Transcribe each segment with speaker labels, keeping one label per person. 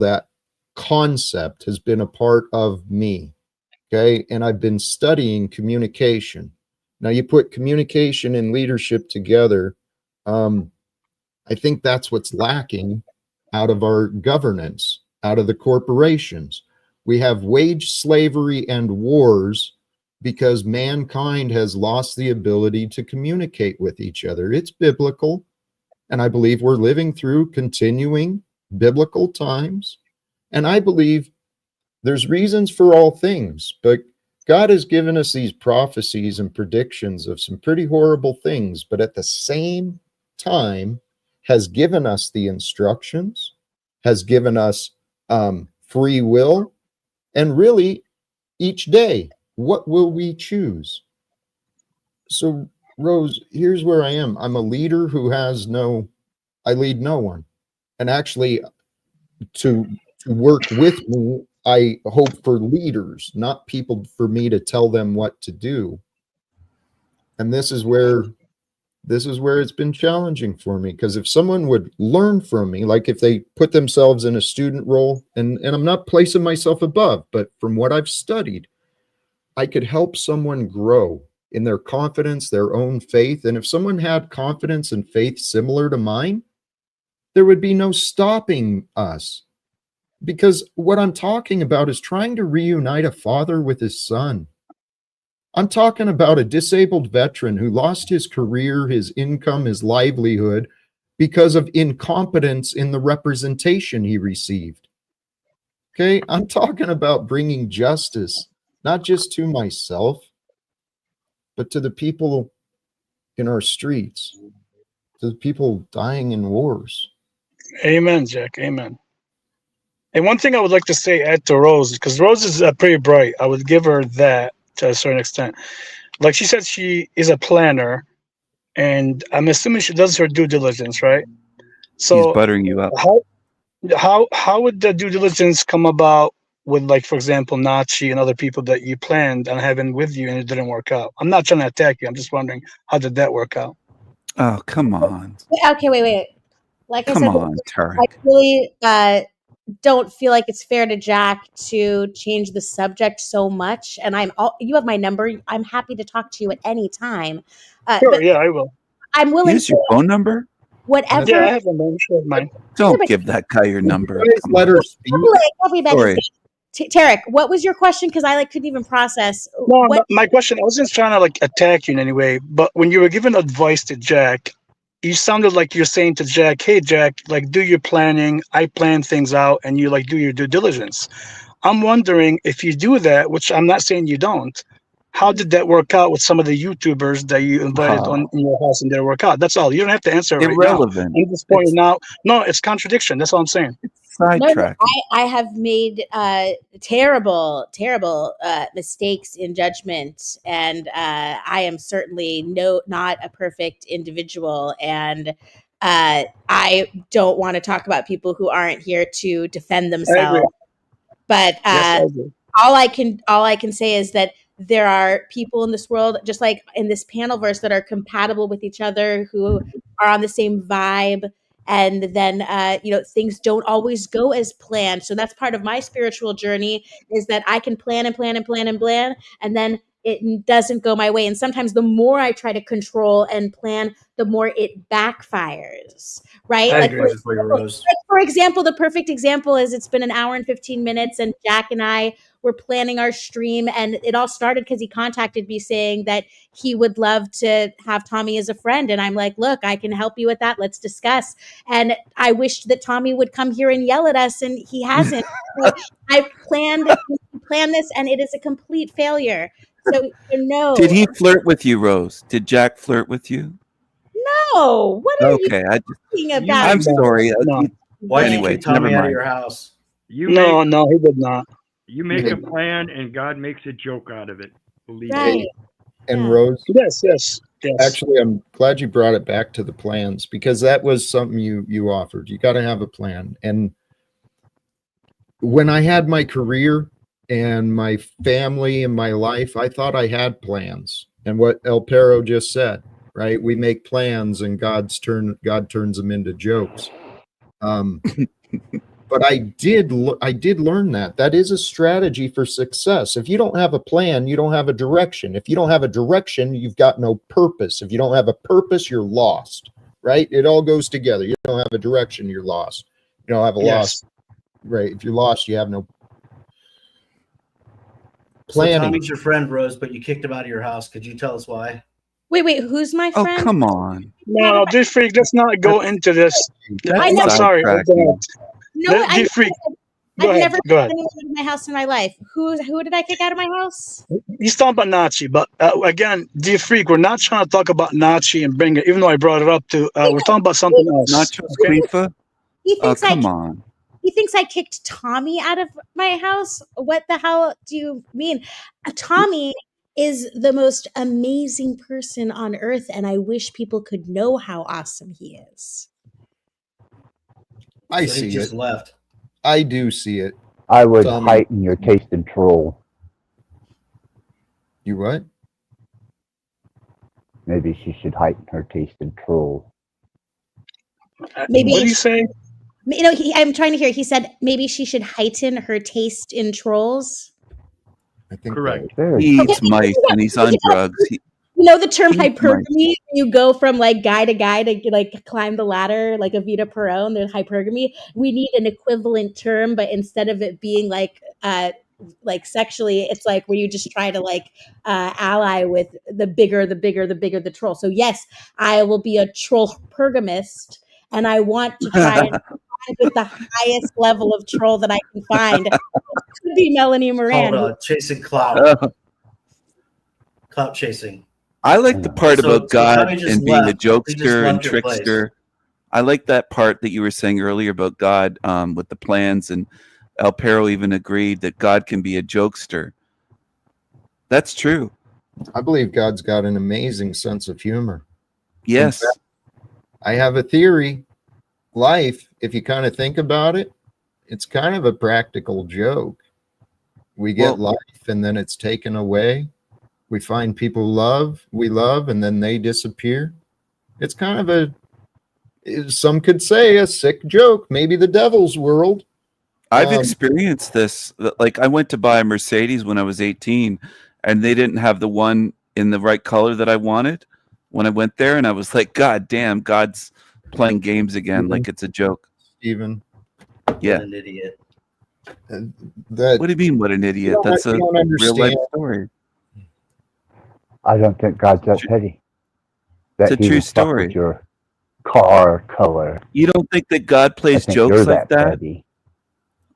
Speaker 1: that concept has been a part of me. Okay. And I've been studying communication. Now, you put communication and leadership together. I think that's what's lacking out of our governance, out of the corporations. We have wage slavery and wars because mankind has lost the ability to communicate with each other. It's biblical. And I believe we're living through continuing biblical times. And I believe there's reasons for all things, but God has given us these prophecies and predictions of some pretty horrible things, but at the same time has given us the instructions, has given us free will, and really each day, what will we choose? So, Rose, here's where I am. I'm a leader who has I lead no one. And actually, to work with me, I hope for leaders, not people for me to tell them what to do. And this is where it's been challenging for me, because if someone would learn from me, like if they put themselves in a student role, and I'm not placing myself above, but from what I've studied, I could help someone grow in their confidence, their own faith. And if someone had confidence and faith similar to mine, there would be no stopping us. Because what I'm talking about is trying to reunite a father with his son. I'm talking about a disabled veteran who lost his career, his income, his livelihood because of incompetence in the representation he received. Okay, I'm talking about bringing justice, not just to myself, but to the people in our streets, to the people dying in wars.
Speaker 2: Amen, Jack. Amen. And one thing I would like to say, add to Rose, because Rose is pretty bright. I would give her that to a certain extent. Like she said, she is a planner, and I'm assuming she does her due diligence, right? So
Speaker 3: he's buttering you up.
Speaker 2: How would the due diligence come about with, like, for example, Nachi and other people that you planned on having with you and it didn't work out? I'm not trying to attack you. I'm just wondering, how did that work out?
Speaker 3: Oh, come on.
Speaker 4: Okay, wait. Like I
Speaker 3: Come
Speaker 4: said,
Speaker 3: on, Tarek.
Speaker 4: I really don't feel like it's fair to Jack to change the subject so much. And you have my number. I'm happy to talk to you at any time.
Speaker 2: Sure, yeah, I will.
Speaker 4: I'm willing.
Speaker 3: Here's your phone number?
Speaker 4: Whatever.
Speaker 2: Yeah, I have a number. Sure, mine.
Speaker 3: Don't give that guy your number.
Speaker 1: Let her speak.
Speaker 4: Sorry. Tarek, what was your question? Because I couldn't even process.
Speaker 2: No, my question, I wasn't trying to attack you in any way, but when you were giving advice to Jack, you sounded like you're saying to Jack, hey, Jack, do your planning. I plan things out, and you do your due diligence. I'm wondering if you do that, which I'm not saying you don't. How did that work out with some of the YouTubers that you invited on in your house and didn't work out? That's all. You don't have to answer it
Speaker 3: irrelevant.
Speaker 2: Right now. I'm just pointing out. No, it's contradiction. That's all I'm saying.
Speaker 3: Sidetrack.
Speaker 4: No, I have made terrible mistakes in judgment, and I am certainly not a perfect individual, and I don't want to talk about people who aren't here to defend themselves. But
Speaker 2: yes,
Speaker 4: all I can say is that there are people in this world, just like in this panel verse, that are compatible with each other, who are on the same vibe. And then, things don't always go as planned. So that's part of my spiritual journey, is that I can plan and plan and plan and plan, and then it doesn't go my way. And sometimes the more I try to control and plan, the more it backfires, right? For example, the perfect example is it's been an hour and 15 minutes and Jack and I were planning our stream, and it all started because he contacted me saying that he would love to have Tommy as a friend. And I'm like, look, I can help you with that. Let's discuss. And I wished that Tommy would come here and yell at us, and he hasn't. I planned this, and it is a complete failure. So no.
Speaker 3: Did he flirt with you, Rose? Did Jack flirt with you?
Speaker 4: No. What are you talking about?
Speaker 3: I'm sorry.
Speaker 5: No. Why
Speaker 3: anyway,
Speaker 5: did you Tommy out of your house?
Speaker 2: No, he did not.
Speaker 6: You make a plan, and God makes a joke out of it. Believe
Speaker 4: me.
Speaker 1: And Rose?
Speaker 2: Yes.
Speaker 1: Actually, I'm glad you brought it back to the plans, because that was something you offered. You got to have a plan. And when I had my career and my family and my life, I thought I had plans. And what El Perro just said, right? We make plans, and God turns them into jokes. But I did learn that. That is a strategy for success. If you don't have a plan, you don't have a direction. If you don't have a direction, you've got no purpose. If you don't have a purpose, you're lost, right? It all goes together. You don't have a direction, you're lost. You don't have a lost, right? If you're lost, you have no planning.
Speaker 5: So Tommy's your friend, Rose, but you kicked him out of your house. Could you tell us why?
Speaker 4: Wait, who's my
Speaker 3: Oh,
Speaker 4: friend?
Speaker 3: come on.
Speaker 2: No, Deep Freak, let's not go into this.
Speaker 4: I know.
Speaker 2: I'm sorry.
Speaker 3: Sidetracking.
Speaker 4: No,
Speaker 2: Deep Freak, go
Speaker 4: I've
Speaker 2: ahead.
Speaker 4: never
Speaker 2: Go
Speaker 4: kicked
Speaker 2: ahead.
Speaker 4: anyone out of my house in my life. Who did I kick out of my house?
Speaker 2: He's talking about Nazi, but again, Deep Freak, we're not trying to talk about Nazi and bring it, even though I brought it up to, we're talking about something else.
Speaker 3: Nacho
Speaker 2: Okay?
Speaker 3: Squifa?
Speaker 4: He
Speaker 3: Oh,
Speaker 4: thinks
Speaker 3: come on.
Speaker 4: He thinks I kicked Tommy out of my house. What the hell do you mean? Tommy is the most amazing person on earth, and I wish people could know how awesome he is.
Speaker 1: I
Speaker 5: So
Speaker 1: see
Speaker 5: he just
Speaker 1: it.
Speaker 5: left.
Speaker 1: I do see it.
Speaker 7: I would
Speaker 1: Tommy.
Speaker 7: heighten your taste in troll.
Speaker 1: You what?
Speaker 7: Maybe she should heighten her taste in troll.
Speaker 4: Maybe
Speaker 2: What do you say?
Speaker 4: You know, I'm trying to hear. He said maybe she should heighten her taste in trolls.
Speaker 1: I think
Speaker 6: Correct.
Speaker 7: Very
Speaker 3: He eats mice and he's on drugs.
Speaker 4: You know the term
Speaker 3: He eats mice.
Speaker 4: hypergamy? You go from like guy to guy to like climb the ladder, like a Vita Peron. There's hypergamy. We need an equivalent term, but instead of it being like sexually, it's like where you just try to like ally with the bigger the troll. So yes, I will be a troll pergamist, and I want to try and find with the highest level of troll that I can find. It could be Melanie Moran.
Speaker 5: Called chasing clout.
Speaker 3: Uh,
Speaker 5: Clout chasing.
Speaker 3: I like the part
Speaker 5: So-
Speaker 3: about
Speaker 5: so
Speaker 3: God
Speaker 5: Tommy just
Speaker 3: and being a
Speaker 5: left. He just
Speaker 3: jokester and
Speaker 5: left your place.
Speaker 3: trickster. I like that part that you were saying earlier about God with the plans, and El Perro even agreed that God can be a jokester. That's true.
Speaker 1: I believe God's got an amazing sense of humor.
Speaker 3: Yes.
Speaker 1: I have a theory. Life, if you kind of think about it, it's kind of a practical joke. We get
Speaker 3: Well-
Speaker 1: life and then it's taken away. We find people we love, and then they disappear. It's kind of some could say a sick joke, maybe the devil's world.
Speaker 3: I've experienced this. Like I went to buy a Mercedes when I was 18 and they didn't have the one in the right color that I wanted when I went there. And I was like, God damn, God's playing games again. Like it's a joke.
Speaker 1: Even
Speaker 3: Yeah.
Speaker 5: What an idiot.
Speaker 1: that
Speaker 3: What do you mean? What an idiot.
Speaker 1: You don't-
Speaker 3: That's a
Speaker 1: you don't
Speaker 3: real life
Speaker 1: understand.
Speaker 3: story.
Speaker 7: I don't think God's that petty. That
Speaker 3: It's a
Speaker 7: he
Speaker 3: true
Speaker 7: would fuck
Speaker 3: story.
Speaker 7: with your car color.
Speaker 3: You don't think that God
Speaker 7: I
Speaker 3: plays
Speaker 7: think
Speaker 3: jokes
Speaker 7: you're
Speaker 3: like that?
Speaker 7: petty.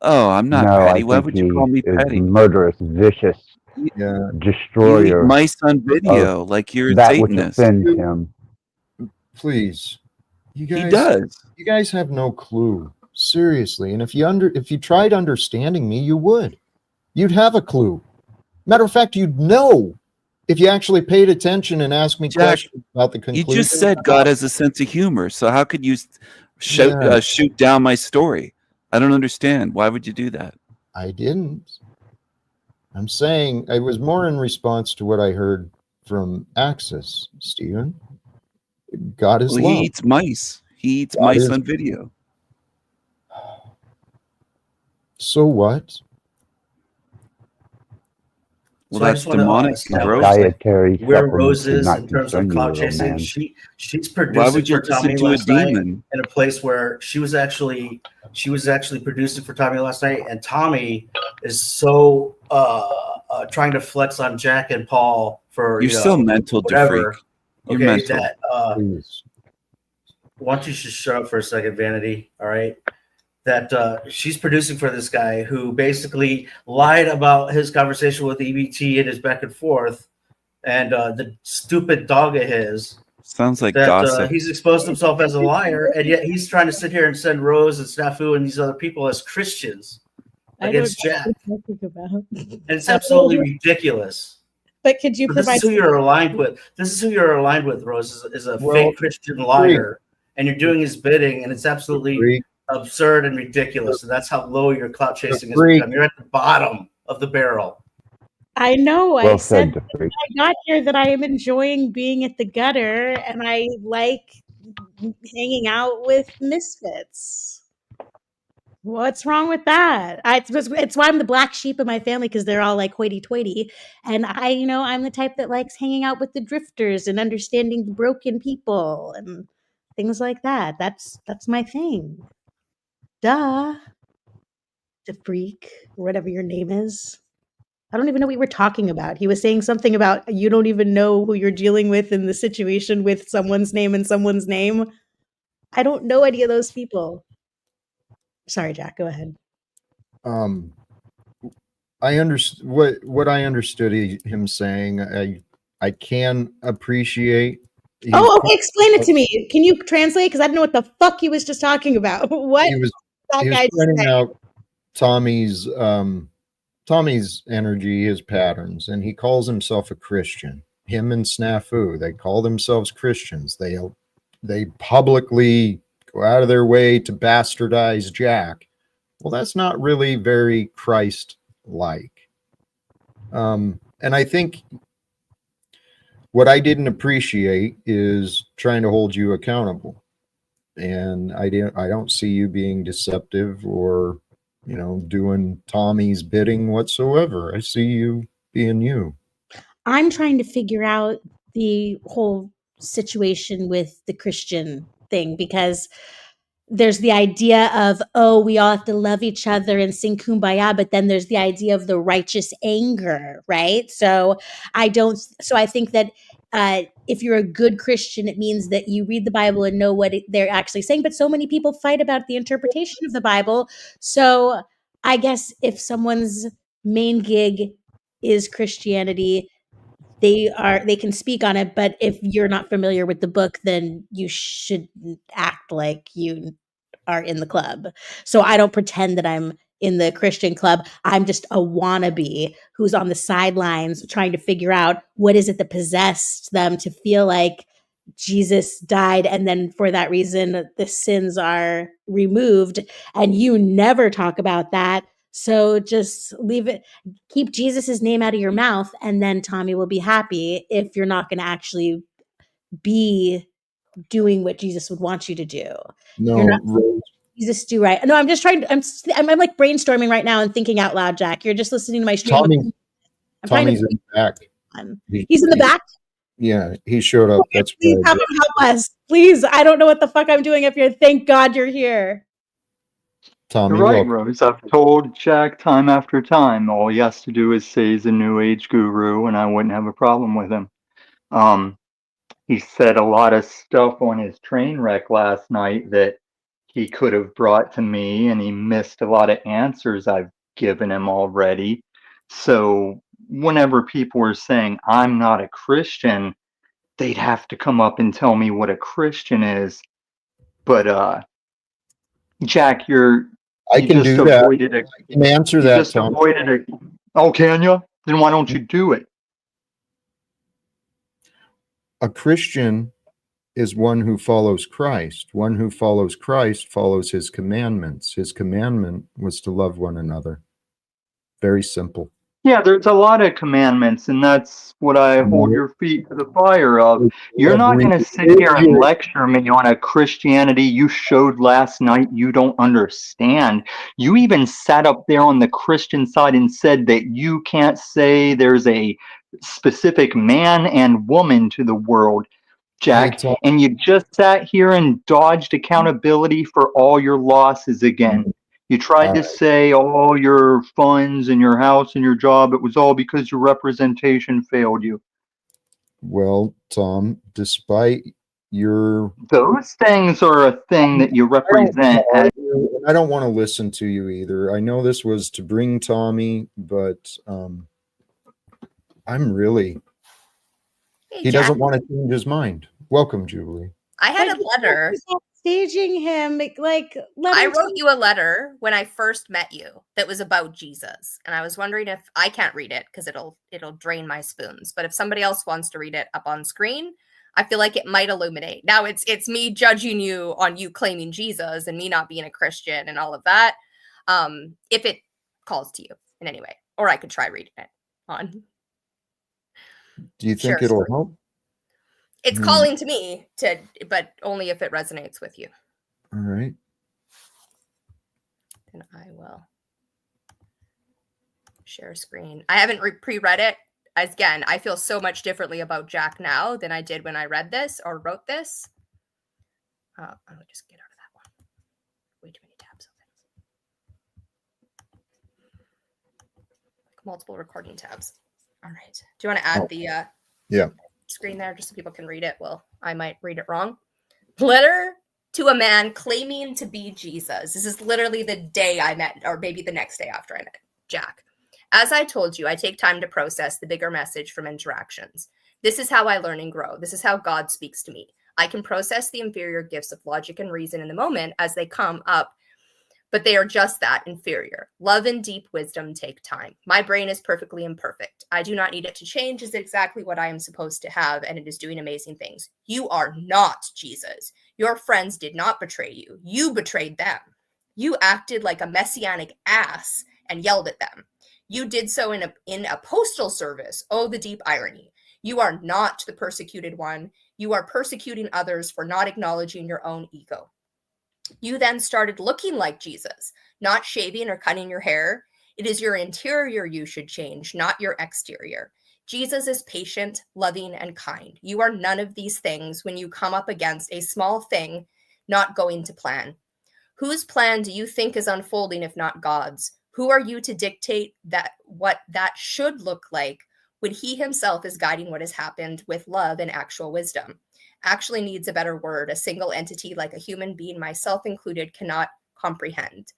Speaker 3: Oh, I'm not
Speaker 7: No,
Speaker 3: petty.
Speaker 7: I
Speaker 3: Why
Speaker 7: think
Speaker 3: would you
Speaker 7: he
Speaker 3: call me
Speaker 7: is
Speaker 3: petty?
Speaker 7: murderous, vicious,
Speaker 1: yeah,
Speaker 3: You eat
Speaker 7: destroyer.
Speaker 3: mice on video like you're a
Speaker 7: That which
Speaker 3: Satanist.
Speaker 7: offends him.
Speaker 1: please. You
Speaker 3: He
Speaker 1: guys
Speaker 3: does.
Speaker 1: You guys have no clue. Seriously. And if you tried understanding me, you would. You'd have a clue. Matter of fact, you'd know if you actually paid attention and asked me
Speaker 3: Jack,
Speaker 1: questions about the
Speaker 3: You
Speaker 1: conclusion.
Speaker 3: just said God has a sense of humor. So how could you
Speaker 1: Yeah.
Speaker 3: shoot down my story? I don't understand. Why would you do that?
Speaker 1: I didn't. I'm saying I was more in response to what I heard from Axis, Stephen. God is
Speaker 3: Well,
Speaker 1: love.
Speaker 3: he eats mice. He eats
Speaker 1: God
Speaker 3: mice
Speaker 1: is-
Speaker 3: on video.
Speaker 1: So what?
Speaker 3: Well,
Speaker 5: So I
Speaker 3: that's
Speaker 5: just wanna,
Speaker 3: demonic and
Speaker 5: establish
Speaker 3: gross.
Speaker 5: that
Speaker 7: Dietary
Speaker 5: where
Speaker 7: supplements
Speaker 5: Rose
Speaker 7: do
Speaker 5: is
Speaker 7: not
Speaker 5: in terms
Speaker 7: concern
Speaker 5: of
Speaker 7: you,
Speaker 5: clout
Speaker 7: little
Speaker 5: chasing.
Speaker 7: man.
Speaker 5: She's
Speaker 3: Why
Speaker 5: producing
Speaker 3: would you
Speaker 5: for Tommy
Speaker 3: listen to a
Speaker 5: last night
Speaker 3: demon?
Speaker 5: in a place where she was actually producing for Tommy last night, and Tommy is so trying to flex on Jack and Paul for
Speaker 3: You're so mental,
Speaker 5: whatever.
Speaker 3: DeFreak. You're
Speaker 5: Okay,
Speaker 3: mental.
Speaker 5: that
Speaker 1: Please.
Speaker 5: why don't you just shut up for a second, Vanity? All right. That she's producing for this guy who basically lied about his conversation with EBT and his back and forth, and the stupid dog of his
Speaker 3: Sounds like
Speaker 5: that
Speaker 3: gossip.
Speaker 5: he's exposed himself as a liar, and yet he's trying to sit here and send Rose and Snafu and these other people as Christians
Speaker 4: I don't
Speaker 5: against
Speaker 4: know
Speaker 5: Jack,
Speaker 4: what you're talking about.
Speaker 5: and it's absolutely ridiculous.
Speaker 4: But could you
Speaker 5: But this
Speaker 4: provide?
Speaker 5: is who you're aligned with. This is who you're aligned with, Rose. Is a
Speaker 1: Well,
Speaker 5: fake Christian liar, and you're doing his bidding, and it's absolutely
Speaker 1: Agree.
Speaker 5: absurd and ridiculous. And that's how low your clout chasing has
Speaker 1: Agree.
Speaker 5: become. You're at the bottom of the barrel.
Speaker 4: I know. I
Speaker 7: Well
Speaker 4: said
Speaker 7: said,
Speaker 4: when
Speaker 7: DeFreak.
Speaker 4: I got here that I am enjoying being at the gutter, and I like hanging out with misfits. What's wrong with that? It's why I'm the black sheep of my family, because they're all like hoity-toity, and I'm the type that likes hanging out with the drifters and understanding the broken people and things like that. That's my thing. Duh, the freak, or whatever your name is. I don't even know what we were talking about. He was saying something about you don't even know who you're dealing with in the situation with someone's name and someone's name. I don't know any of those people. Sorry, Jack. Go ahead.
Speaker 1: I understand what I understood him saying. I can appreciate.
Speaker 4: Oh, okay. Explain it to me. Can you translate? Because I don't know what the fuck he was just talking about. What
Speaker 1: He was
Speaker 4: that
Speaker 1: he was
Speaker 4: guy
Speaker 1: pointing
Speaker 4: saying?
Speaker 1: out Tommy's energy, his patterns, and he calls himself a Christian. Him and Snafu, they call themselves Christians. They publicly go out of their way to bastardize Jack. Well, that's not really very Christ-like. And I think what I didn't appreciate is trying to hold you accountable. And I don't see you being deceptive or, doing Tommy's bidding whatsoever. I see you being you.
Speaker 4: I'm trying to figure out the whole situation with the Christian thing, because there's the idea of, oh, we all have to love each other and sing kumbaya, but then there's the idea of the righteous anger, right? So I think that if you're a good Christian, it means that you read the Bible and know what they're actually saying. But so many people fight about the interpretation of the Bible. So I guess if someone's main gig is Christianity, they can speak on it, but if you're not familiar with the book, then you should act like you are in the club. So I don't pretend that I'm in the Christian club. I'm just a wannabe who's on the sidelines trying to figure out what is it that possessed them to feel like Jesus died, and then for that reason the sins are removed, and you never talk about that. So just leave it, keep Jesus's name out of your mouth, and then Tommy will be happy if you're not going to actually be doing what Jesus would want you to do. You're not
Speaker 1: No,
Speaker 4: Jesus do right. No, I'm just trying to, I'm like brainstorming right now and thinking out loud, Jack. You're just listening to my stream.
Speaker 1: Tommy.
Speaker 4: I'm trying to
Speaker 1: Tommy's in the back.
Speaker 4: He's in the back.
Speaker 1: Yeah, he showed up.
Speaker 4: Okay,
Speaker 1: That's
Speaker 4: please
Speaker 1: why.
Speaker 4: have him help us. Please. I don't know what the fuck I'm doing up here. Thank God you're here.
Speaker 1: Tommy,
Speaker 8: You're right,
Speaker 1: welcome.
Speaker 8: Rose. I've told Jack time after time all he has to do is say he's a new age guru and I wouldn't have a problem with him. He said a lot of stuff on his train wreck last night that he could have brought to me, and he missed a lot of answers I've given him already. So whenever people are saying I'm not a Christian, they'd have to come up and tell me what a Christian is. But Jack,
Speaker 1: I
Speaker 8: you
Speaker 1: can
Speaker 8: just
Speaker 1: do that.
Speaker 8: avoided it.
Speaker 1: I can answer
Speaker 8: You
Speaker 1: that,
Speaker 8: just
Speaker 1: Tom.
Speaker 8: avoided it. Oh, can you? Then why don't you do it?
Speaker 1: A Christian is one who follows Christ. One who follows Christ follows his commandments. His commandment was to love one another. Very simple.
Speaker 8: Yeah, there's a lot of commandments, and that's what I hold your feet to the fire of. You're not going to sit here and lecture me on a Christianity you showed last night you don't understand. You even sat up there on the Christian side and said that you can't say there's a specific man and woman to the world, Jack,
Speaker 1: Hey,
Speaker 8: and you just sat here and dodged accountability for all your losses again. You tried to say all your funds and your house and your job, it was all because your representation failed you.
Speaker 1: Well, Tom, despite your...
Speaker 8: Those things are a thing that you represent.
Speaker 1: I don't want to listen to you either. I know this was to bring Tommy, but I'm really...
Speaker 9: Hey,
Speaker 1: He
Speaker 9: Jack.
Speaker 1: doesn't want to change his mind. Welcome, Julie.
Speaker 9: I had a letter.
Speaker 4: Staging him, like
Speaker 9: I wrote you a letter when I first met you that was about Jesus, and I was wondering if I can't read it because it'll drain my spoons. But if somebody else wants to read it up on screen, I feel like it might illuminate. Now it's me judging you on you claiming Jesus and me not being a Christian and all of that. If it calls to you in any way, or I could try reading it on.
Speaker 1: Do you think it'll help?
Speaker 9: It's calling to me, but only if it resonates with you.
Speaker 1: All right.
Speaker 9: and I will share screen. I haven't pre-read it. Again, I feel so much differently about Jack now than I did when I read this or wrote this. I'll just get out of that one. Way too many tabs open. Like multiple recording tabs. All right. Do you want to add the screen there just so people can read it? Well, I might read it wrong. Letter to a man claiming to be Jesus. This is literally the day I met, or maybe the next day after I met Jack. As I told you, I take time to process the bigger message from interactions. This is how I learn and grow. This is how God speaks to me. I can process the inferior gifts of logic and reason in the moment as they come up, but they are just that, inferior. Love and deep wisdom take time. My brain is perfectly imperfect. I do not need it to change. It's exactly what I am supposed to have, and it is doing amazing things. You are not Jesus. Your friends did not betray you. You betrayed them. You acted like a messianic ass and yelled at them. You did so in a postal service. Oh, the deep irony. You are not the persecuted one. You are persecuting others for not acknowledging your own ego. You then started looking like Jesus, not shaving or cutting your hair. It is your interior you should change, not your exterior. Jesus is patient, loving, and kind. You are none of these things when you come up against a small thing not going to plan. Whose plan do you think is unfolding if not God's? Who are you to dictate that what that should look like when he himself is guiding what has happened with love and actual wisdom? Actually needs a better word. A single entity like a human being, myself included, cannot comprehend.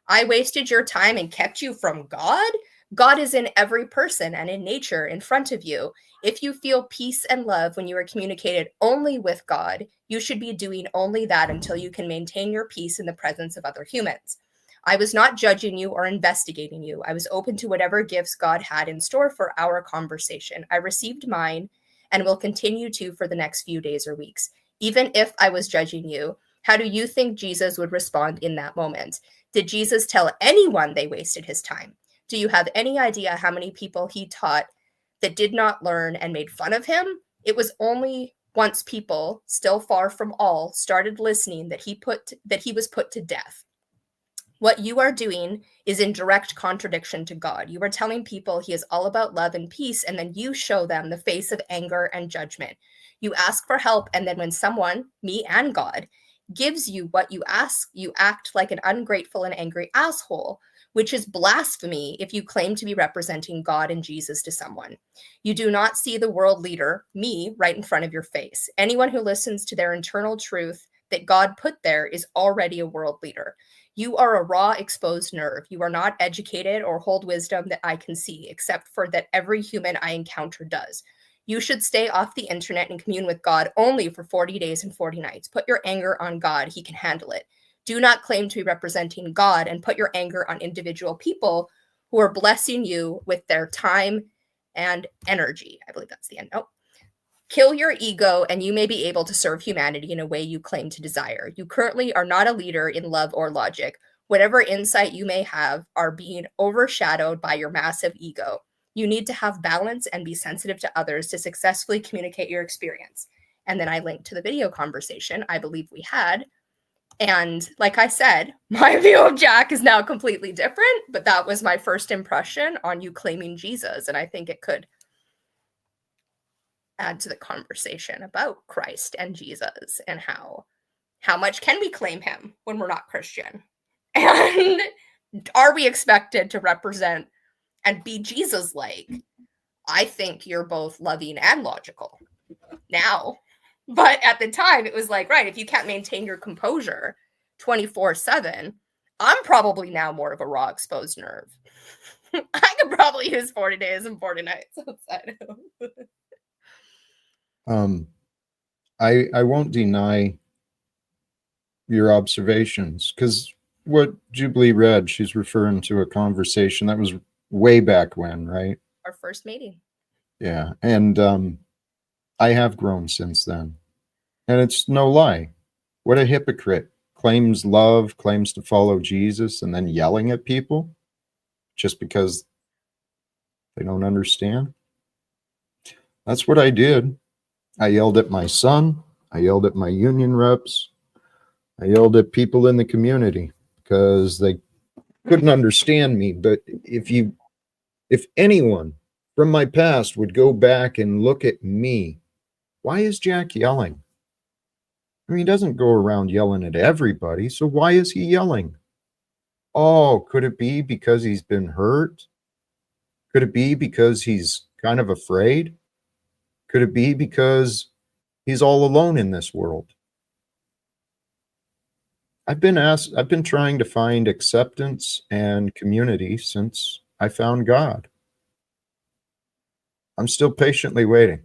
Speaker 9: I wasted your time and kept you from God? God is in every person and in nature in front of you. If you feel peace and love when you are communicated only with God, you should be doing only that until you can maintain your peace in the presence of other humans. I was not judging you or investigating you. I was open to whatever gifts God had in store for our conversation. I received mine and will continue to for the next few days or weeks. Even if I was judging you, how do you think Jesus would respond in that moment? Did Jesus tell anyone they wasted his time? Do you have any idea how many people he taught that did not learn and made fun of him? It was only once people, still far from all, started listening that he was put to death. What you are doing is in direct contradiction to God. You are telling people he is all about love and peace, and then you show them the face of anger and judgment. You ask for help, and then when someone, me and God, gives you what you ask, you act like an ungrateful and angry asshole, which is blasphemy if you claim to be representing God and Jesus to someone. You do not see the world leader, me, right in front of your face. Anyone who listens to their internal truth that God put there is already a world leader. You are a raw, exposed nerve. You are not educated or hold wisdom that I can see, except for that every human I encounter does. You should stay off the internet and commune with God only for 40 days and 40 nights. Put your anger on God. He can handle it. Do not claim to be representing God and put your anger on individual people who are blessing you with their time and energy. I believe that's the end. Oh. Kill your ego, and you may be able to serve humanity in a way you claim to desire. You currently are not a leader in love or logic. Whatever insight you may have are being overshadowed by your massive ego. You need to have balance and be sensitive to others to successfully communicate your experience. And then I linked to the video conversation I believe we had. And like I said, my view of Jack is now completely different, but that was my first impression on you claiming Jesus. And I think it could add to the conversation about Christ and Jesus and how much can we claim him when we're not Christian? And are we expected to represent and be Jesus-like? I think you're both loving and logical now. But at the time, it was like, right, if you can't maintain your composure 24/7, I'm probably now more of a raw, exposed nerve. I could probably use 40 days and 40 nights outside of
Speaker 1: I won't deny your observations, because what Jubilee read, she's referring to a conversation that was way back when, right?
Speaker 9: our first meeting.
Speaker 1: Yeah, and I have grown since then, and it's no lie. What a hypocrite. Claims love, claims to follow Jesus, and then yelling at people just because they don't understand. That's what I did. I yelled at my son. I yelled at my union reps. I yelled at people in the community because they couldn't understand me. But if anyone from my past would go back and look at me, why is Jack yelling? I mean, he doesn't go around yelling at everybody, so why is he yelling? Oh, could it be because he's been hurt? Could it be because he's kind of afraid? Could it be because he's all alone in this world? I've been trying to find acceptance and community since I found God. I'm still patiently waiting.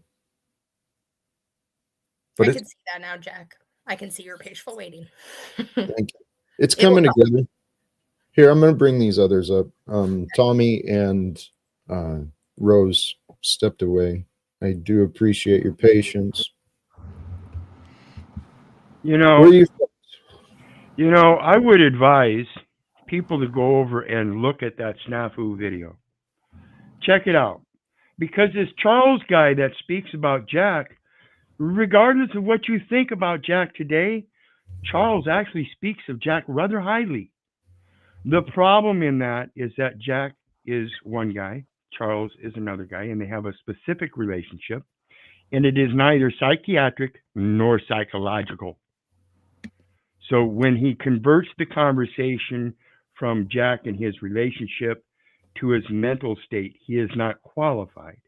Speaker 1: But
Speaker 9: I can see that now, Jack. I can see your patient waiting.
Speaker 1: Thank you. It's coming together. Here, I'm going to bring these others up. Tommy and Rose stepped away. I do appreciate your patience.
Speaker 6: You know,
Speaker 1: Where are you from?
Speaker 6: I would advise people to go over and look at that snafu video. Check it out. Because this Charles guy that speaks about Jack, regardless of what you think about Jack today, Charles actually speaks of Jack rather highly. The problem in that is that Jack is one guy, Charles is another guy, and they have a specific relationship, and it is neither psychiatric nor psychological. So when he converts the conversation from Jack and his relationship to his mental state, he is not qualified.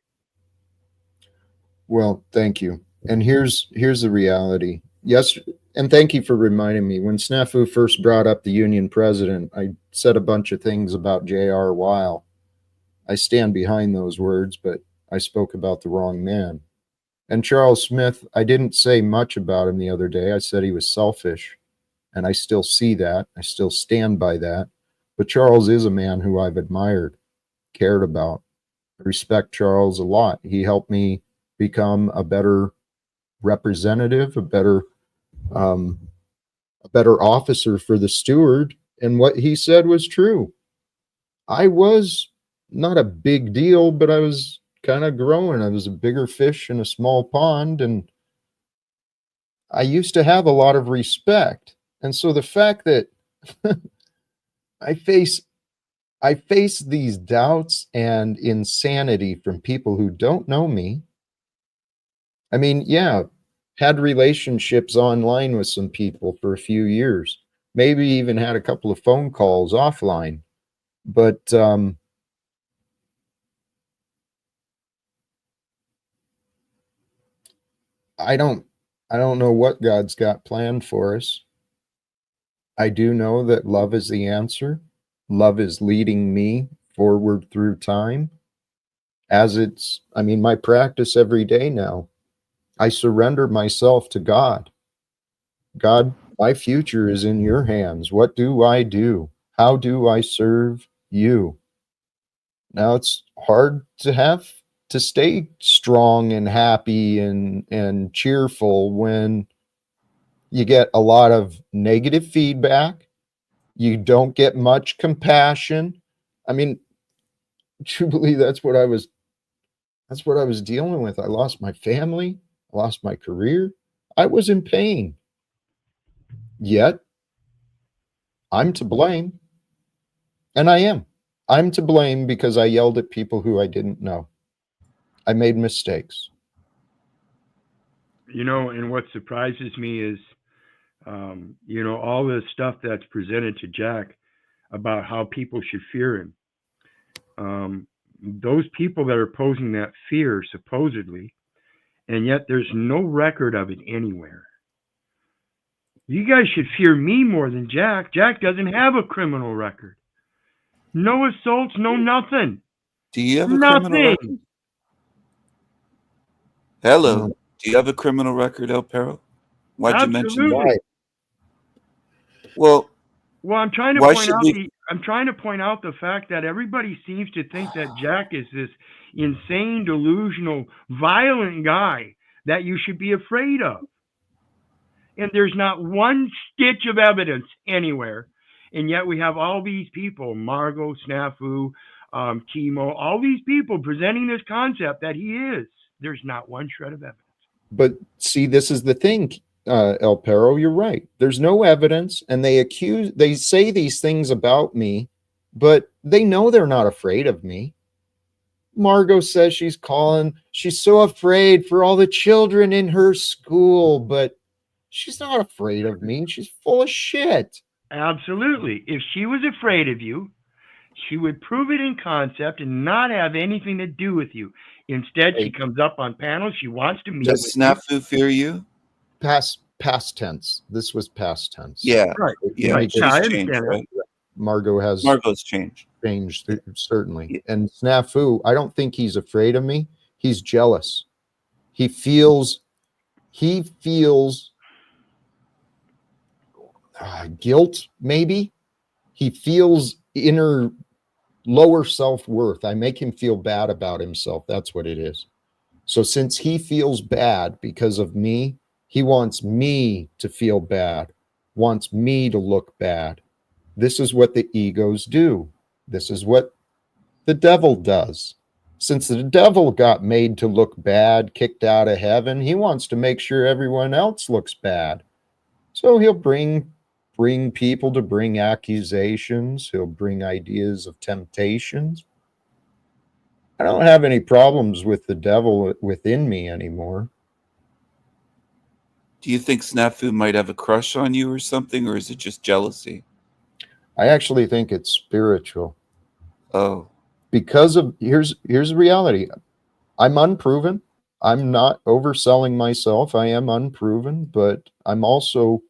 Speaker 1: Well, thank you. And here's the reality. Yes, and thank you for reminding me. When Snafu first brought up the union president, I said a bunch of things about J.R. Weil. I stand behind those words, but I spoke about the wrong man. And Charles Smith, I didn't say much about him the other day. I said he was selfish, and I still see that. I still stand by that. But Charles is a man who I've admired, cared about. I respect Charles a lot. He helped me become a better representative, a better officer for the steward, and what he said was true. I was not a big deal, but I was kind of growing. I was a bigger fish in a small pond, and I used to have a lot of respect. And so the fact that I face these doubts and insanity from people who don't know me. I mean, yeah, had relationships online with some people for a few years, maybe even had a couple of phone calls offline. But I don't know what God's got planned for us. I do know that love is the answer. Love is leading me forward through time. My practice every day now. I surrender myself to God. God, my future is in your hands. What do I do? How do I serve you? Now it's hard to stay strong and happy and cheerful when you get a lot of negative feedback. You don't get much compassion. I mean, truly, that's what I was dealing with. I lost my family, I lost my career. I was in pain. Yet, I'm to blame. And I am. I'm to blame because I yelled at people who I didn't know. I made mistakes.
Speaker 6: And what surprises me is, all the stuff that's presented to Jack about how people should fear him. Those people that are posing that fear, supposedly, and yet there's no record of it anywhere. You guys should fear me more than Jack. Jack doesn't have a criminal record. No assaults, no nothing.
Speaker 3: Do you have a criminal record? Hello. Do you have a criminal record, El Perro? Why'd you mention that?
Speaker 1: Why?
Speaker 3: Well,
Speaker 6: I'm trying to point out the fact that everybody seems to think that Jack is this insane, delusional, violent guy that you should be afraid of. And there's not one stitch of evidence anywhere. And yet we have all these people, Margot, Snafu, Chemo, all these people presenting this concept that he is. There's not one shred of evidence.
Speaker 1: But see, this is the thing, El Perro, you're right. There's no evidence, and they say these things about me but they know they're not afraid of me. Margot says she's so afraid for all the children in her school, but she's not afraid of me. She's full of shit.
Speaker 6: Absolutely. If she was afraid of you, she would prove it in concept and not have anything to do with you. Instead, she comes up on panels. She wants to meet
Speaker 3: Does
Speaker 6: with
Speaker 3: Snafu fear you?
Speaker 1: Past tense. This was past tense.
Speaker 3: Yeah.
Speaker 6: Right.
Speaker 3: Yeah.
Speaker 6: Right.
Speaker 3: She's
Speaker 6: Yeah, I
Speaker 3: changed,
Speaker 6: understand that.
Speaker 3: right?
Speaker 1: Margot's
Speaker 3: changed.
Speaker 1: certainly.
Speaker 3: Yeah.
Speaker 1: And Snafu, I don't think he's afraid of me. He's jealous. He feels guilt, maybe. He feels inner lower self-worth. I make him feel bad about himself. That's what it is. So since he feels bad because of me, he wants me to feel bad, wants me to look bad. This is what the egos do. This is what the devil does. Since the devil got made to look bad, kicked out of heaven, he wants to make sure everyone else looks bad. So he'll bring people to bring accusations. He'll bring ideas of temptations. I don't have any problems with the devil within me anymore.
Speaker 3: Do you think Snafu might have a crush on you or something, or is it just jealousy?
Speaker 1: I actually think it's spiritual.
Speaker 3: Oh.
Speaker 1: Because of here's the reality. I'm unproven. I'm not overselling myself. I am unproven, but I'm also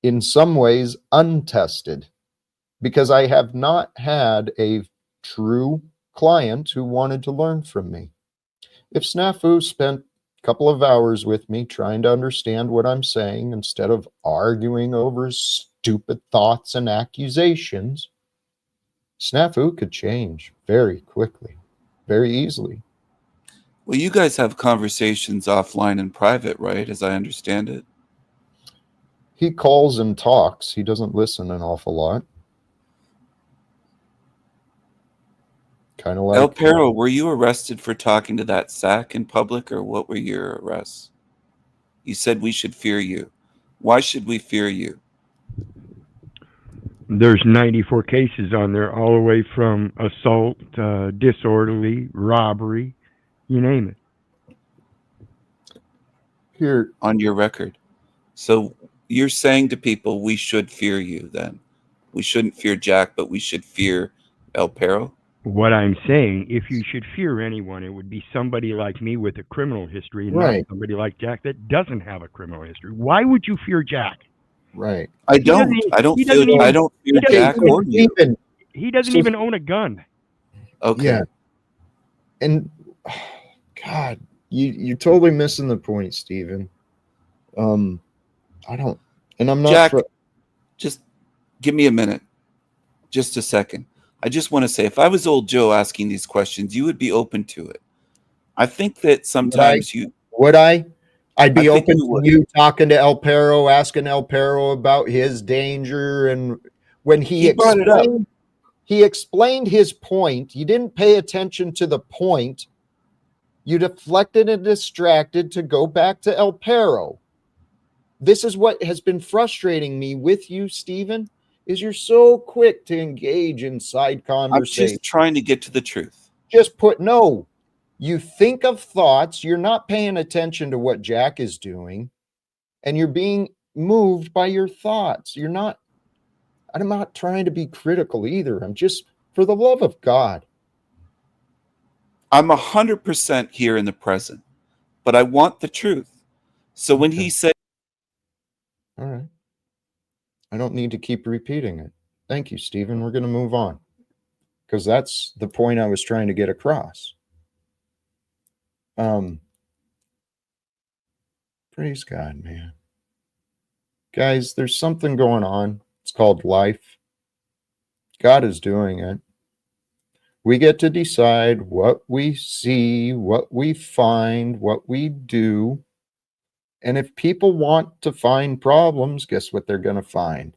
Speaker 1: in some ways untested because I have not had a true client who wanted to learn from me. If Snafu spent a couple of hours with me trying to understand what I'm saying instead of arguing over stupid thoughts and accusations, Snafu could change very quickly, very easily.
Speaker 3: Well, you guys have conversations offline and private, right? As I understand it.
Speaker 1: He calls and talks. He doesn't listen an awful lot. Kind of like
Speaker 3: El Perro, were you arrested for talking to that sack in public, or what were your arrests? You said we should fear you. Why should we fear you?
Speaker 6: There's 94 cases on there, all the way from assault, disorderly, robbery, you name it.
Speaker 1: Here
Speaker 3: on your record. So you're saying to people, we should fear you then. We shouldn't fear Jack, but we should fear El Perro?
Speaker 6: What I'm saying, if you should fear anyone, it would be somebody like me with a criminal history, and
Speaker 1: Right.
Speaker 6: not somebody like Jack that doesn't have a criminal history. Why would you fear Jack?
Speaker 1: Right.
Speaker 3: I don't fear Jack or you.
Speaker 6: He doesn't even own a gun.
Speaker 3: Okay.
Speaker 1: Yeah. And God, you're totally missing the point, Stephen. I don't, and I'm not.
Speaker 3: Jack, just give me a minute. Just a second. I just want to say, if I was old Joe asking these questions, you would be open to it. I think that sometimes
Speaker 1: I'd be open to you talking to El Perro, asking El Perro about his danger, and when he explained his point, you didn't pay attention to the point. You deflected and distracted to go back to El Perro. This is what has been frustrating me with you, Stephen, is you're so quick to engage in side conversation.
Speaker 3: I'm just trying to get to the truth.
Speaker 1: You think of thoughts, you're not paying attention to what Jack is doing, and you're being moved by your thoughts. I'm not trying to be critical either. I'm just, for the love of God.
Speaker 3: I'm 100% here in the present, but I want the truth. So when he said,
Speaker 1: all right, I don't need to keep repeating it. Thank you, Stephen. We're going to move on because that's the point I was trying to get across. Praise God, man. Guys, there's something going on. It's called life. God is doing it. We get to decide what we see, what we find, what we do. And if people want to find problems, guess what they're going to find?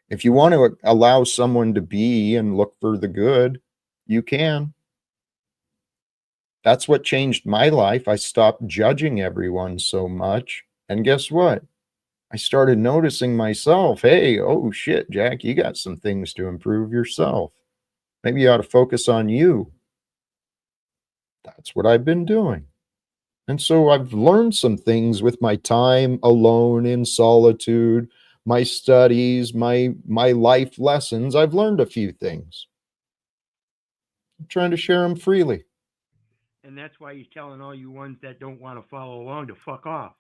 Speaker 1: If you want to allow someone to be and look for the good, you can. That's what changed my life. I stopped judging everyone so much. And guess what? I started noticing myself. Hey, oh shit, Jack, you got some things to improve yourself. Maybe you ought to focus on you. That's what I've been doing. And so I've learned some things with my time alone in solitude, my studies, my life lessons. I've learned a few things. I'm trying to share them freely.
Speaker 6: And that's why he's telling all you ones that don't want to follow along to fuck off.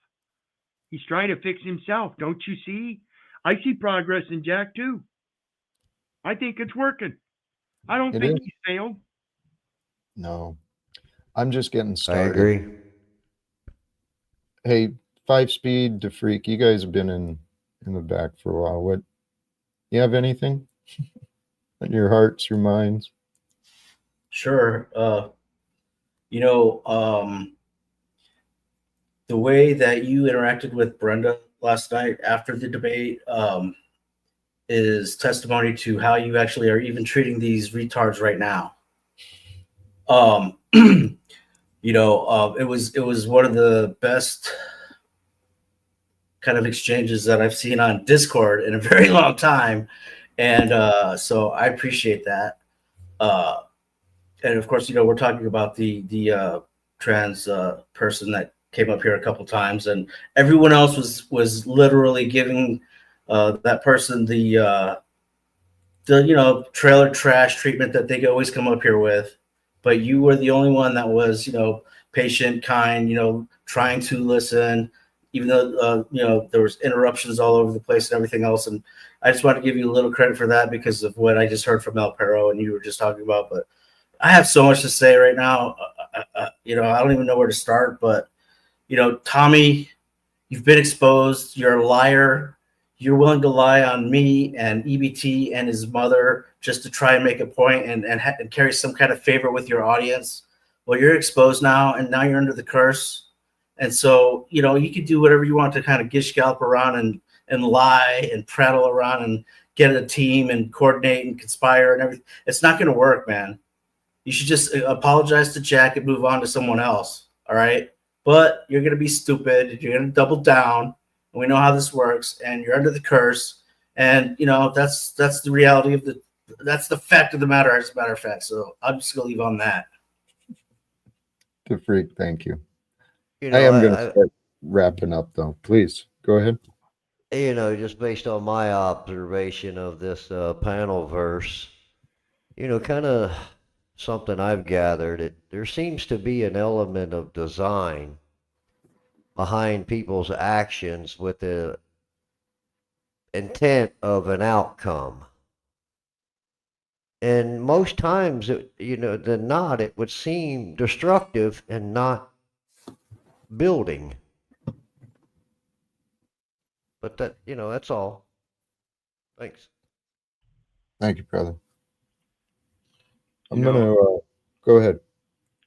Speaker 6: He's trying to fix himself. Don't you see? I see progress in Jack too. I think it's working. I don't think he's failed.
Speaker 1: No, I'm just getting
Speaker 10: I
Speaker 1: started.
Speaker 10: agree.
Speaker 1: Hey, 5-Speed to Freak, you guys have been in the back for a while. What, you have anything on your hearts, your minds?
Speaker 5: Sure. The way that you interacted with Brenda last night after the debate is testimony to how you actually are even treating these retards right now. It was one of the best kind of exchanges that I've seen on Discord in a very long time, and so I appreciate that. And of course, we're talking about the trans person that came up here a couple times, and everyone else was literally giving that person the trailer trash treatment that they always come up here with. But you were the only one that was patient, kind, trying to listen, even though there was interruptions all over the place and everything else. And I just want to give you a little credit for that because of what I just heard from El Perro and you were just talking about. But I have so much to say right now. I don't even know where to start. But Tommy, you've been exposed. You're a liar. You're willing to lie on me and EBT and his mother just to try and make a point and carry some kind of favor with your audience. Well, you're exposed now, and now you're under the curse. And so, you could do whatever you want to kind of gish gallop around and lie and prattle around and get a team and coordinate and conspire and everything. It's not going to work, man. You should just apologize to Jack and move on to someone else. All right. But you're going to be stupid. You're going to double down. And we know how this works. And you're under the curse. And, that's the reality of that's the fact of the matter, as a matter of fact. So I'm just going to leave on that.
Speaker 1: The Freak, thank you. I am going to start wrapping up, though. Please, go ahead.
Speaker 10: Just based on my observation of this panel verse, kind of something I've gathered, there seems to be an element of design behind people's actions with the intent of an outcome. And most times, than not, it would seem destructive and not building. But that's all. Thanks.
Speaker 1: Thank you, brother. I'm going to go ahead.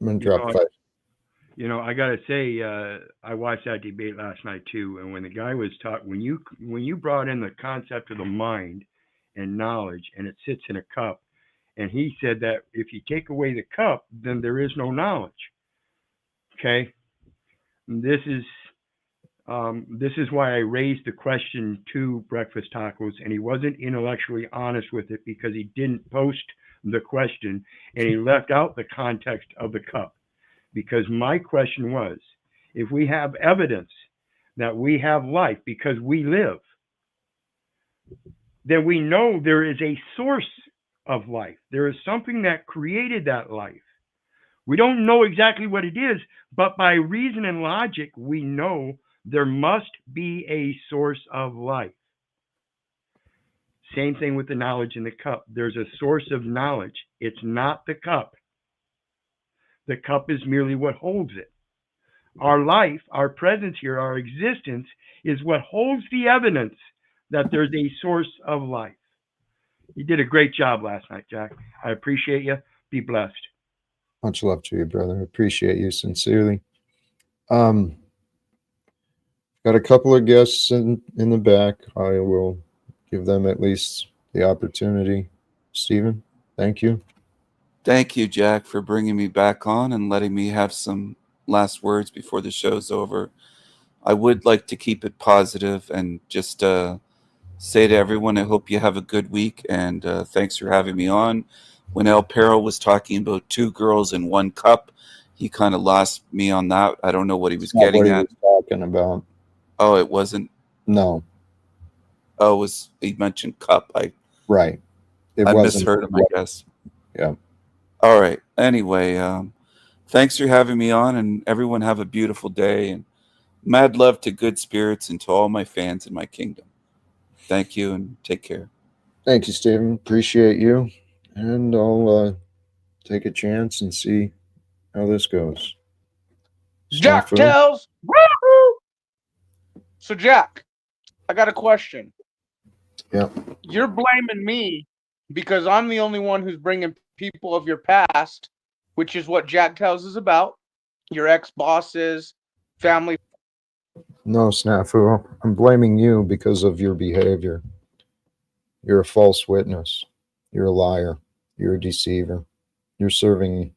Speaker 1: I'm going to drop 5.
Speaker 6: I gotta say, I watched that debate last night too, and when the guy was talking, when you brought in the concept of the mind and knowledge, and it sits in a cup, and he said that if you take away the cup, then there is no knowledge. Okay, this is why I raised the question to Breakfast Tacos, and he wasn't intellectually honest with it because he didn't post the question and he left out the context of the cup. Because my question was, if we have evidence that we have life because we live, then we know there is a source of life. There is something that created that life. We don't know exactly what it is, but by reason and logic, we know there must be a source of life. Same thing with the knowledge in the cup. There's a source of knowledge. It's not the cup. The cup is merely what holds it. Our life, our presence here, our existence is what holds the evidence that there's a source of life. You did a great job last night, Jack. I appreciate you. Be blessed.
Speaker 1: Much love to you, brother. I appreciate you sincerely. Got a couple of guests in the back. I will give them at least the opportunity. Stephen, thank you.
Speaker 3: Thank you, Jack, for bringing me back on and letting me have some last words before the show's over. I would like to keep it positive and just say to everyone, I hope you have a good week, and thanks for having me on. when El Perro was talking about two girls in one cup, he kind of lost me on that. I don't know what he was
Speaker 1: That's not
Speaker 3: getting
Speaker 1: what he
Speaker 3: at.
Speaker 1: was talking about.
Speaker 3: Oh, it wasn't.
Speaker 1: No,
Speaker 3: Oh, it was he mentioned cup?
Speaker 1: right. It
Speaker 3: I
Speaker 1: wasn't.
Speaker 3: misheard him, I guess.
Speaker 1: Yeah.
Speaker 3: All right. Anyway, thanks for having me on, and everyone have a beautiful day. And mad love to good spirits and to all my fans in my kingdom. Thank you and take care.
Speaker 1: Thank you, Stephen. Appreciate you. And I'll take a chance and see how this goes.
Speaker 11: Jack
Speaker 1: Snafu?
Speaker 11: tells. Woo-hoo! So, Jack, I got a question.
Speaker 1: Yeah.
Speaker 11: You're blaming me because I'm the only one who's bringing people of your past, which is what Jack tells is about. Your ex-bosses, family.
Speaker 1: No, Snafu. I'm blaming you because of your behavior. You're a false witness. You're a liar. You're a deceiver. You're serving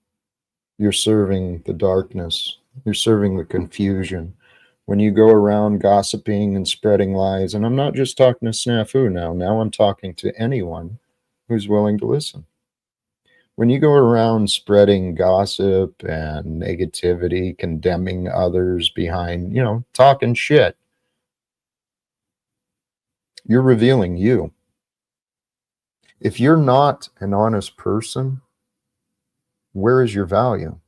Speaker 1: the darkness. You're serving the confusion. When you go around gossiping and spreading lies, and I'm not just talking to Snafu now I'm talking to anyone who's willing to listen. When you go around spreading gossip and negativity, condemning others behind, talking shit, you're revealing you. If you're not an honest person, where is your value?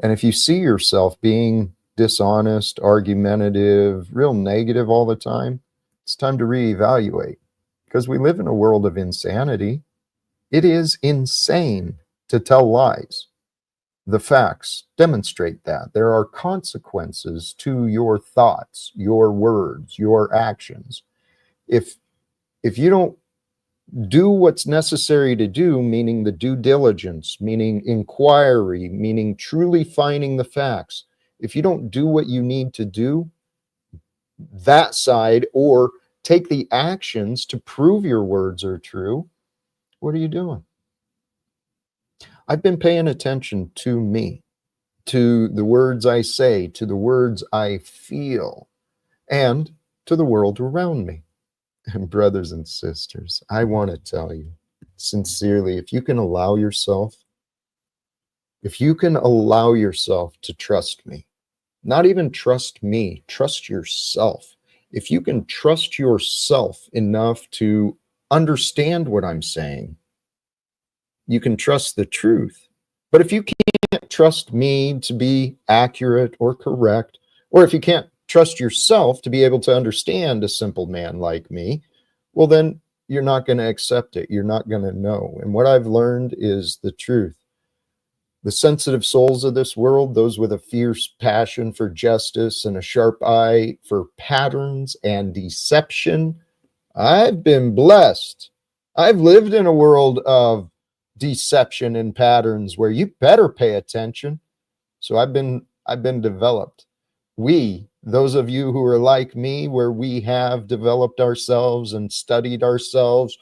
Speaker 1: And if you see yourself being dishonest, argumentative, real negative all the time, it's time to reevaluate, because we live in a world of insanity. It is insane to tell lies. The facts demonstrate that. There are consequences to your thoughts, your words, your actions. If you don't do what's necessary to do, meaning the due diligence, meaning inquiry, meaning truly finding the facts, if you don't do what you need to do, that side, or take the actions to prove your words are true, what are you doing? I've been paying attention to me, to the words I say, to the words I feel, and to the world around me. And brothers and sisters, I want to tell you sincerely, if you can allow yourself to trust me, not even trust me, trust yourself. If you can trust yourself enough to understand what I'm saying, you can trust the truth. But if you can't trust me to be accurate or correct, or if you can't trust yourself to be able to understand a simple man like me, well, then you're not going to accept it. You're not going to know. And what I've learned is the truth. The sensitive souls of this world, those with a fierce passion for justice and a sharp eye for patterns and deception, I've been blessed. I've lived in a world of deception and patterns where you better pay attention. So I've been developed. Those of you who are like me, where we have developed ourselves and studied ourselves,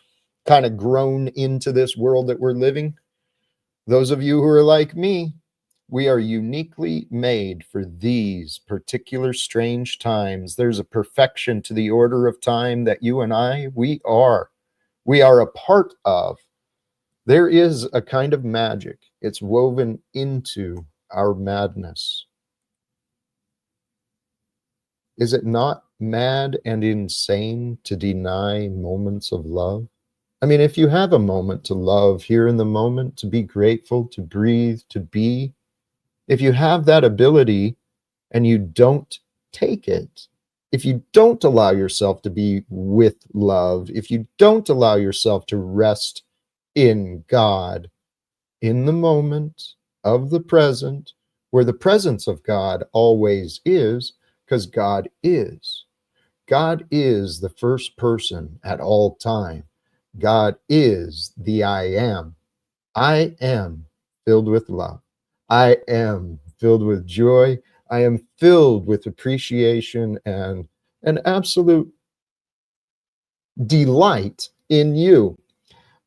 Speaker 1: kind of grown into this world that we're living, those of you who are like me, we are uniquely made for these particular strange times. There's a perfection to the order of time that you and we are a part of. There is a kind of magic. It's woven into our madness. Is it not mad and insane to deny moments of love? I mean, if you have a moment to love here in the moment, to be grateful, to breathe, to be, if you have that ability and you don't take it, if you don't allow yourself to be with love, if you don't allow yourself to rest in God, in the moment of the present, where the presence of God always is, because God is. God is the first person at all time. God is the I am. I am filled with love. I am filled with joy. I am filled with appreciation and an absolute delight in you.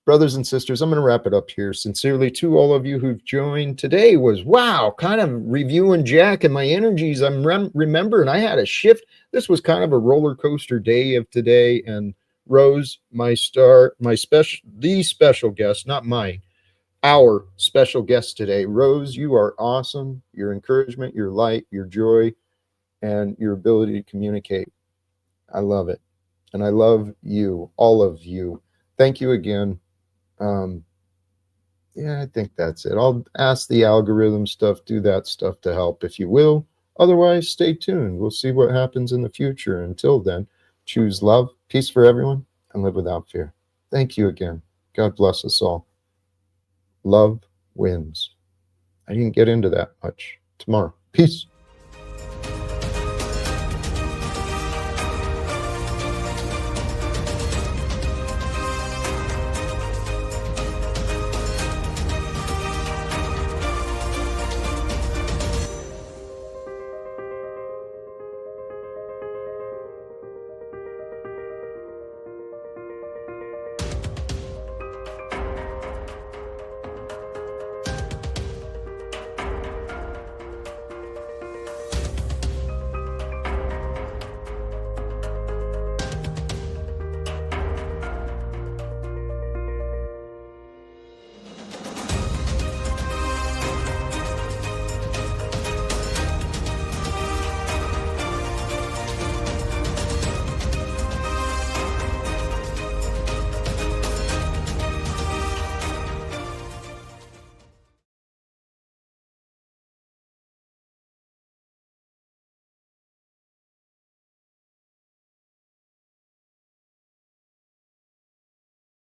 Speaker 1: Brothers and sisters, I'm going to wrap it up here. Sincerely to all of you who've joined. Today was, wow, kind of reviewing Jack and my energies. I'm remembering I had a shift. This was kind of a roller coaster day of today. And Rose, the special guest, not mine, our special guest today. Rose, you are awesome. Your encouragement, your light, your joy, and your ability to communicate. I love it. And I love you, all of you. Thank you again. Yeah, I think that's it. I'll ask the algorithm stuff, do that stuff to help if you will. Otherwise, stay tuned. We'll see what happens in the future. Until then, choose love, peace for everyone, and live without fear. Thank you again. God bless us all. Love wins. I didn't get into that much. Tomorrow. Peace.